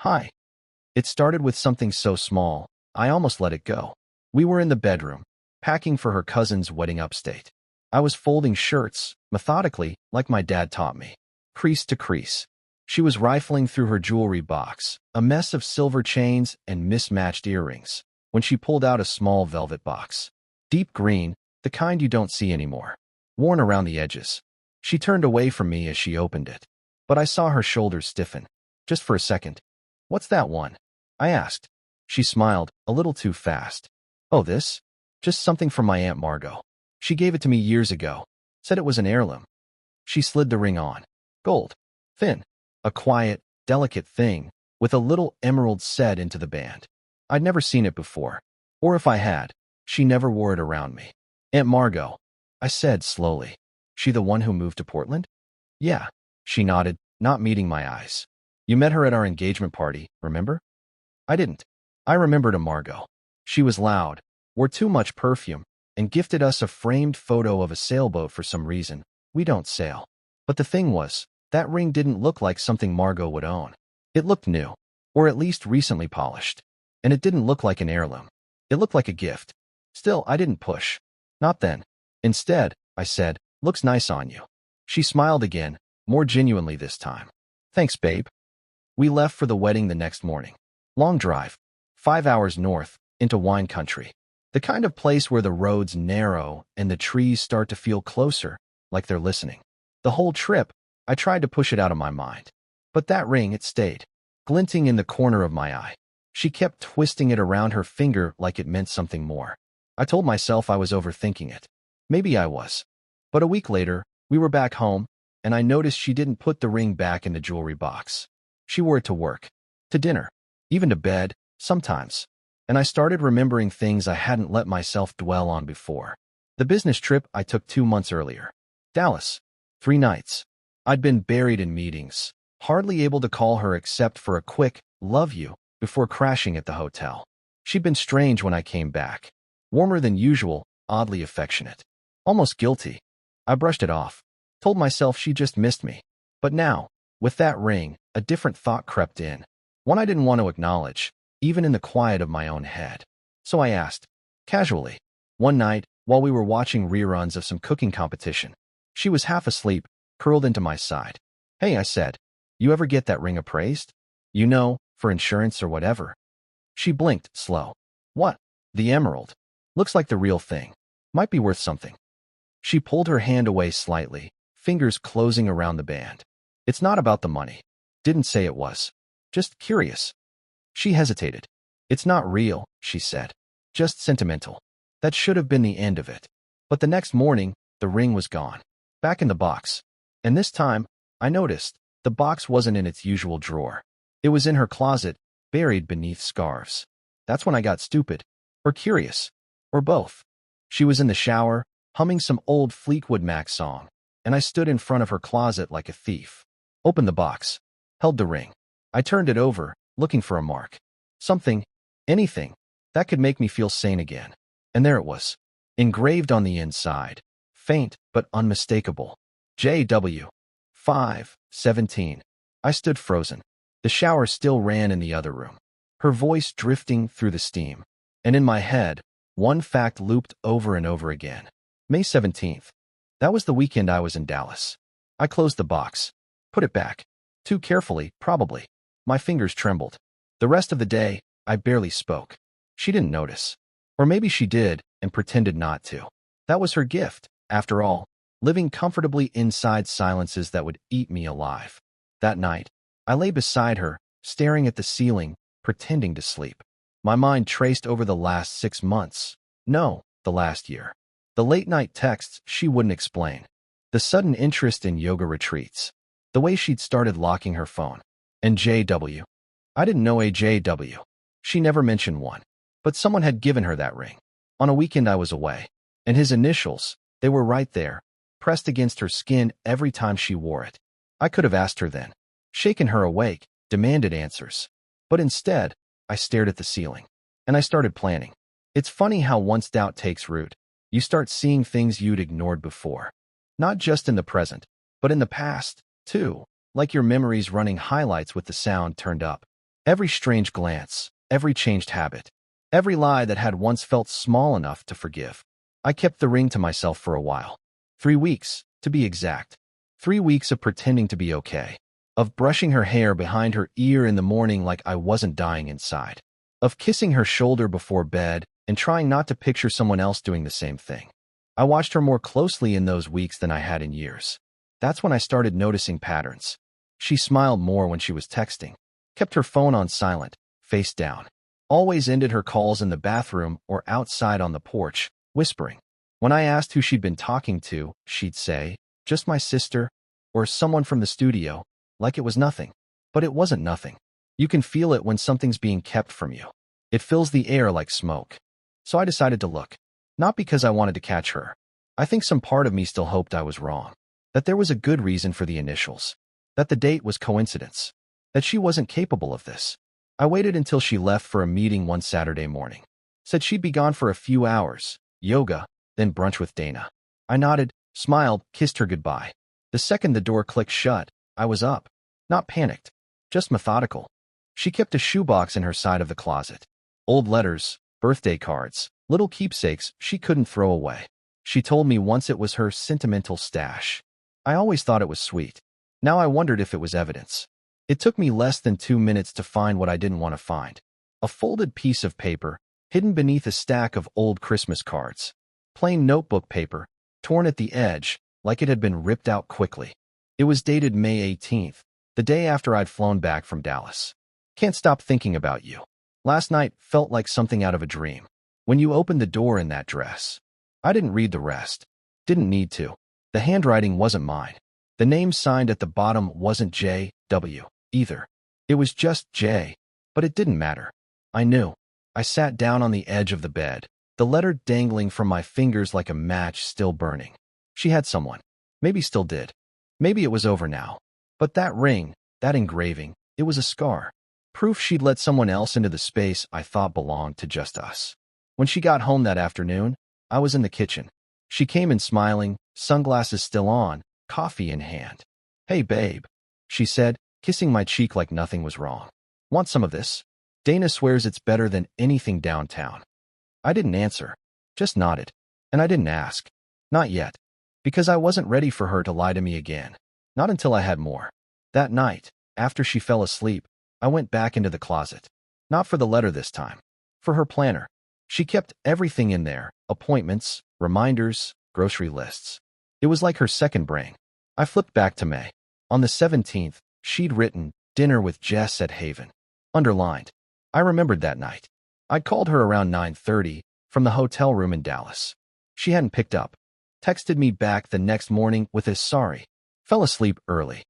Hi. It started with something so small, I almost let it go. We were in the bedroom, packing for her cousin's wedding upstate. I was folding shirts, methodically, like my dad taught me, crease to crease. She was rifling through her jewelry box, a mess of silver chains and mismatched earrings, when she pulled out a small velvet box. Deep green, the kind you don't see anymore, worn around the edges. She turned away from me as she opened it, but I saw her shoulders stiffen, just for a second. "What's that one?" I asked. She smiled, a little too fast. "Oh, this? Just something from my Aunt Margot. She gave it to me years ago. Said it was an heirloom." She slid the ring on. Gold. Thin. A quiet, delicate thing, with a little emerald set into the band. I'd never seen it before. Or if I had, she never wore it around me. "Aunt Margot," I said slowly. "She the one who moved to Portland?" "Yeah," she nodded, not meeting my eyes. "You met her at our engagement party, remember?" I didn't. I remembered a Margot. She was loud, wore too much perfume, and gifted us a framed photo of a sailboat for some reason. We don't sail. But the thing was, that ring didn't look like something Margot would own. It looked new, or at least recently polished. And it didn't look like an heirloom. It looked like a gift. Still, I didn't push. Not then. Instead, I said, "Looks nice on you." She smiled again, more genuinely this time. "Thanks, babe." We left for the wedding the next morning. Long drive, 5 hours north, into wine country. The kind of place where the roads narrow and the trees start to feel closer, like they're listening. The whole trip, I tried to push it out of my mind. But that ring, it stayed, glinting in the corner of my eye. She kept twisting it around her finger like it meant something more. I told myself I was overthinking it. Maybe I was. But a week later, we were back home, and I noticed she didn't put the ring back in the jewelry box. She wore it to work, to dinner, even to bed, sometimes. And I started remembering things I hadn't let myself dwell on before. The business trip I took 2 months earlier. Dallas. 3 nights. I'd been buried in meetings, hardly able to call her except for a quick, "love you," before crashing at the hotel. She'd been strange when I came back. Warmer than usual, oddly affectionate. Almost guilty. I brushed it off. Told myself she just missed me. But now, with that ring, a different thought crept in. One I didn't want to acknowledge, even in the quiet of my own head. So I asked, casually, one night, while we were watching reruns of some cooking competition. She was half asleep, curled into my side. "Hey," I said, "you ever get that ring appraised? You know, for insurance or whatever." She blinked, slow. "What?" "The emerald. Looks like the real thing. Might be worth something." She pulled her hand away slightly, fingers closing around the band. "It's not about the money. Didn't say it was. Just curious." She hesitated. "It's not real," she said. "Just sentimental." That should have been the end of it. But the next morning, the ring was gone. Back in the box. And this time, I noticed, the box wasn't in its usual drawer. It was in her closet, buried beneath scarves. That's when I got stupid. Or curious. Or both. She was in the shower, humming some old Fleetwood Mac song, and I stood in front of her closet like a thief. Opened the box. Held the ring. I turned it over, looking for a mark. Something, anything, that could make me feel sane again. And there it was. Engraved on the inside. Faint, but unmistakable. J.W. 5:17. I stood frozen. The shower still ran in the other room. Her voice drifting through the steam. And in my head, one fact looped over and over again. May 17th. That was the weekend I was in Dallas. I closed the box. Put it back. Too carefully, probably. My fingers trembled. The rest of the day, I barely spoke. She didn't notice. Or maybe she did, and pretended not to. That was her gift, after all, living comfortably inside silences that would eat me alive. That night, I lay beside her, staring at the ceiling, pretending to sleep. My mind traced over the last 6 months. No, the last year. The late-night texts she wouldn't explain. The sudden interest in yoga retreats. The way she'd started locking her phone. And J.W. I didn't know a J.W. She never mentioned one. But someone had given her that ring. On a weekend I was away. And his initials, they were right there, pressed against her skin every time she wore it. I could have asked her then. Shaken her awake, demanded answers. But instead, I stared at the ceiling. And I started planning. It's funny how once doubt takes root, you start seeing things you'd ignored before. Not just in the present, but in the past, too, like your memories running highlights with the sound turned up. Every strange glance, every changed habit, every lie that had once felt small enough to forgive. I kept the ring to myself for a while. 3 weeks, to be exact. 3 weeks of pretending to be okay. Of brushing her hair behind her ear in the morning like I wasn't dying inside. Of kissing her shoulder before bed and trying not to picture someone else doing the same thing. I watched her more closely in those weeks than I had in years. That's when I started noticing patterns. She smiled more when she was texting, kept her phone on silent, face down. Always ended her calls in the bathroom or outside on the porch, whispering. When I asked who she'd been talking to, she'd say, just my sister, or someone from the studio, like it was nothing. But it wasn't nothing. You can feel it when something's being kept from you. It fills the air like smoke. So I decided to look. Not because I wanted to catch her. I think some part of me still hoped I was wrong. That there was a good reason for the initials. That the date was coincidence. That she wasn't capable of this. I waited until she left for a meeting one Saturday morning. Said she'd be gone for a few hours, yoga, then brunch with Dana. I nodded, smiled, kissed her goodbye. The second the door clicked shut, I was up. Not panicked, just methodical. She kept a shoebox in her side of the closet. Old letters, birthday cards, little keepsakes she couldn't throw away. She told me once it was her sentimental stash. I always thought it was sweet. Now I wondered if it was evidence. It took me less than 2 minutes to find what I didn't want to find. A folded piece of paper, hidden beneath a stack of old Christmas cards. Plain notebook paper, torn at the edge, like it had been ripped out quickly. It was dated May 18th, the day after I'd flown back from Dallas. Can't stop thinking about you. Last night felt like something out of a dream. When you opened the door in that dress. I didn't read the rest. Didn't need to. The handwriting wasn't mine. The name signed at the bottom wasn't J.W. either. It was just J. But it didn't matter. I knew. I sat down on the edge of the bed, the letter dangling from my fingers like a match still burning. She had someone. Maybe still did. Maybe it was over now. But that ring, that engraving, it was a scar. Proof she'd let someone else into the space I thought belonged to just us. When she got home that afternoon, I was in the kitchen. She came in smiling, sunglasses still on, coffee in hand. Hey, babe, she said, kissing my cheek like nothing was wrong. Want some of this? Dana swears it's better than anything downtown. I didn't answer, just nodded. And I didn't ask. Not yet. Because I wasn't ready for her to lie to me again. Not until I had more. That night, after she fell asleep, I went back into the closet. Not for the letter this time. For her planner. She kept everything in there, appointments, reminders, grocery lists. It was like her second brain. I flipped back to May. On the 17th, she'd written, dinner with Jess at Haven. Underlined. I remembered that night. I'd called her around 9:30 from the hotel room in Dallas. She hadn't picked up. Texted me back the next morning with a sorry. Fell asleep early.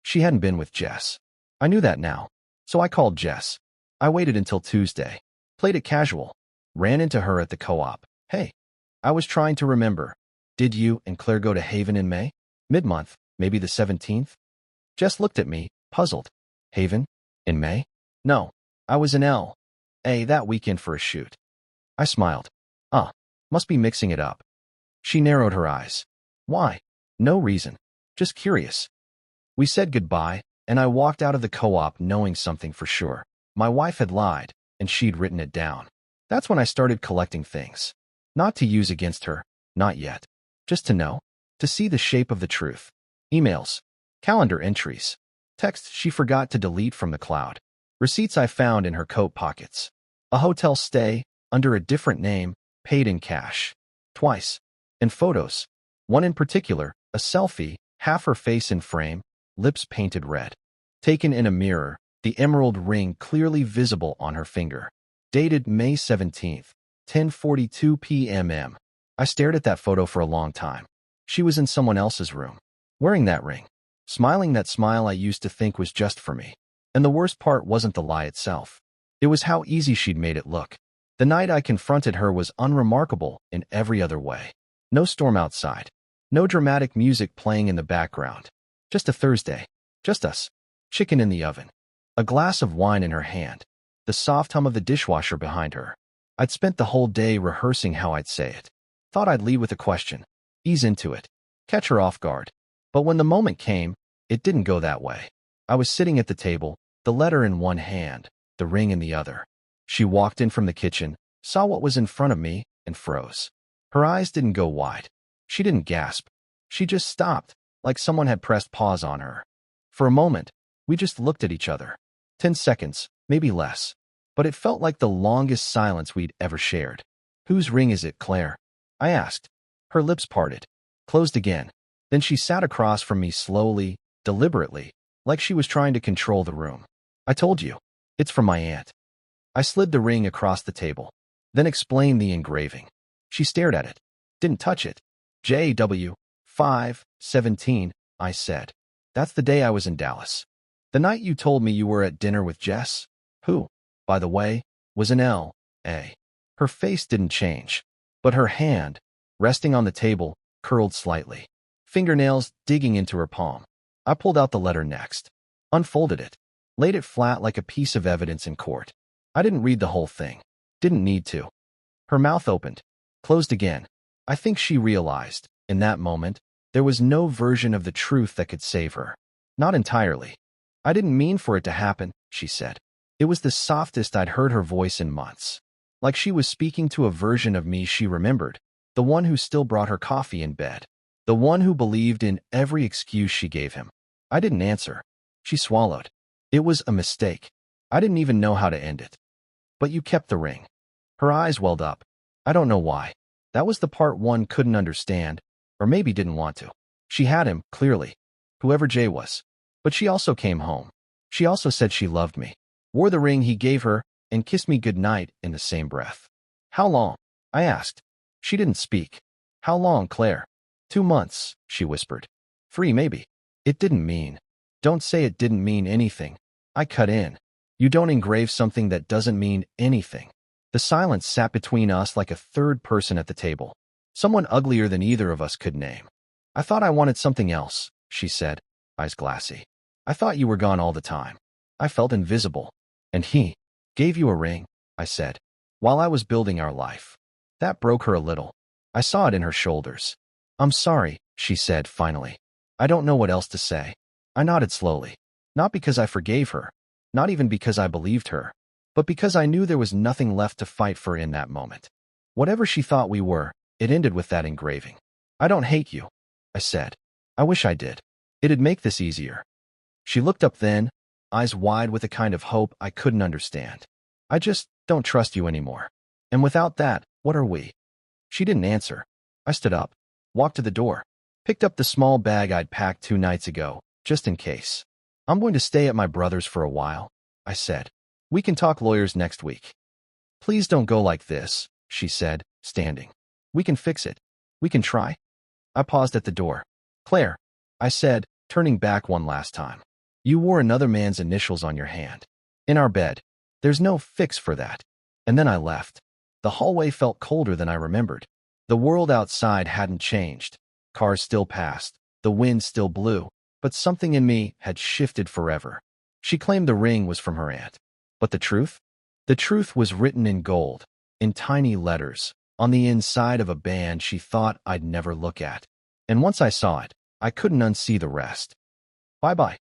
She hadn't been with Jess. I knew that now. So I called Jess. I waited until Tuesday. Played it casual. Ran into her at the co-op. Hey. I was trying to remember. Did you and Claire go to Haven in May? Mid-month, maybe the 17th? Jess looked at me, puzzled. Haven? In May? No. I was in L.A. that weekend for a shoot. I smiled. Must be mixing it up. She narrowed her eyes. Why? No reason. Just curious. We said goodbye, and I walked out of the co-op knowing something for sure. My wife had lied, and she'd written it down. That's when I started collecting things. Not to use against her, not yet. Just to know. To see the shape of the truth. Emails. Calendar entries. Texts she forgot to delete from the cloud. Receipts I found in her coat pockets. A hotel stay, under a different name, paid in cash. Twice. And photos. One in particular, a selfie, half her face in frame, lips painted red. Taken in a mirror, the emerald ring clearly visible on her finger. Dated May 17th, 10:42 p.m. I stared at that photo for a long time. She was in someone else's room, wearing that ring, smiling that smile I used to think was just for me. And the worst part wasn't the lie itself. It was how easy she'd made it look. The night I confronted her was unremarkable in every other way. No storm outside. No dramatic music playing in the background. Just a Thursday. Just us. Chicken in the oven. A glass of wine in her hand. The soft hum of the dishwasher behind her. I'd spent the whole day rehearsing how I'd say it. Thought I'd lead with a question. Ease into it. Catch her off guard. But when the moment came, it didn't go that way. I was sitting at the table, the letter in one hand, the ring in the other. She walked in from the kitchen, saw what was in front of me, and froze. Her eyes didn't go wide. She didn't gasp. She just stopped, like someone had pressed pause on her. For a moment, we just looked at each other. 10 seconds, maybe less. But it felt like the longest silence we'd ever shared. "Whose ring is it, Claire?" I asked. Her lips parted, closed again. Then she sat across from me slowly, deliberately, like she was trying to control the room. "I told you. It's from my aunt." I slid the ring across the table, then explained the engraving. She stared at it, didn't touch it. "JW 517, I said. "That's the day I was in Dallas. The night you told me you were at dinner with Jess, who, by the way, was an L.A. Her face didn't change, but her hand, resting on the table, curled slightly, fingernails digging into her palm. I pulled out the letter next, unfolded it, laid it flat like a piece of evidence in court. I didn't read the whole thing. Didn't need to. Her mouth opened, closed again. I think she realized, in that moment, there was no version of the truth that could save her. Not entirely. "I didn't mean for it to happen," she said. It was the softest I'd heard her voice in months. Like she was speaking to a version of me she remembered, the one who still brought her coffee in bed, the one who believed in every excuse she gave him. I didn't answer. She swallowed. "It was a mistake. I didn't even know how to end it." "But you kept the ring." Her eyes welled up. "I don't know why. That was the part one couldn't understand, or maybe didn't want to. She had him, clearly, whoever Jay was. But she also came home. She also said she loved me, wore the ring he gave her, and kissed me goodnight in the same breath." "How long?" I asked. She didn't speak. "How long, Claire?" 2 months, she whispered. 3, maybe. "It didn't mean." "Don't say it didn't mean anything." I cut in. "You don't engrave something that doesn't mean anything." The silence sat between us like a third person at the table, someone uglier than either of us could name. "I thought I wanted something else," she said, eyes glassy. "I thought you were gone all the time. I felt invisible. And he gave you a ring," I said, "while I was building our life." That broke her a little. I saw it in her shoulders. "I'm sorry," she said finally. "I don't know what else to say." I nodded slowly. Not because I forgave her, not even because I believed her, but because I knew there was nothing left to fight for in that moment. Whatever she thought we were, it ended with that engraving. "I don't hate you," I said. "I wish I did. It'd make this easier." She looked up then, eyes wide with a kind of hope I couldn't understand. "I just don't trust you anymore. And without that, what are we?" She didn't answer. I stood up, walked to the door, picked up the small bag I'd packed 2 nights ago, just in case. "I'm going to stay at my brother's for a while," I said. "We can talk lawyers next week." "Please don't go like this," she said, standing. "We can fix it. We can try." I paused at the door. "Claire," I said, turning back one last time. "You wore another man's initials on your hand. In our bed. There's no fix for that." And then I left. The hallway felt colder than I remembered. The world outside hadn't changed. Cars still passed. The wind still blew. But something in me had shifted forever. She claimed the ring was from her aunt. But the truth? The truth was written in gold, in tiny letters, on the inside of a band she thought I'd never look at. And once I saw it, I couldn't unsee the rest. Bye-bye.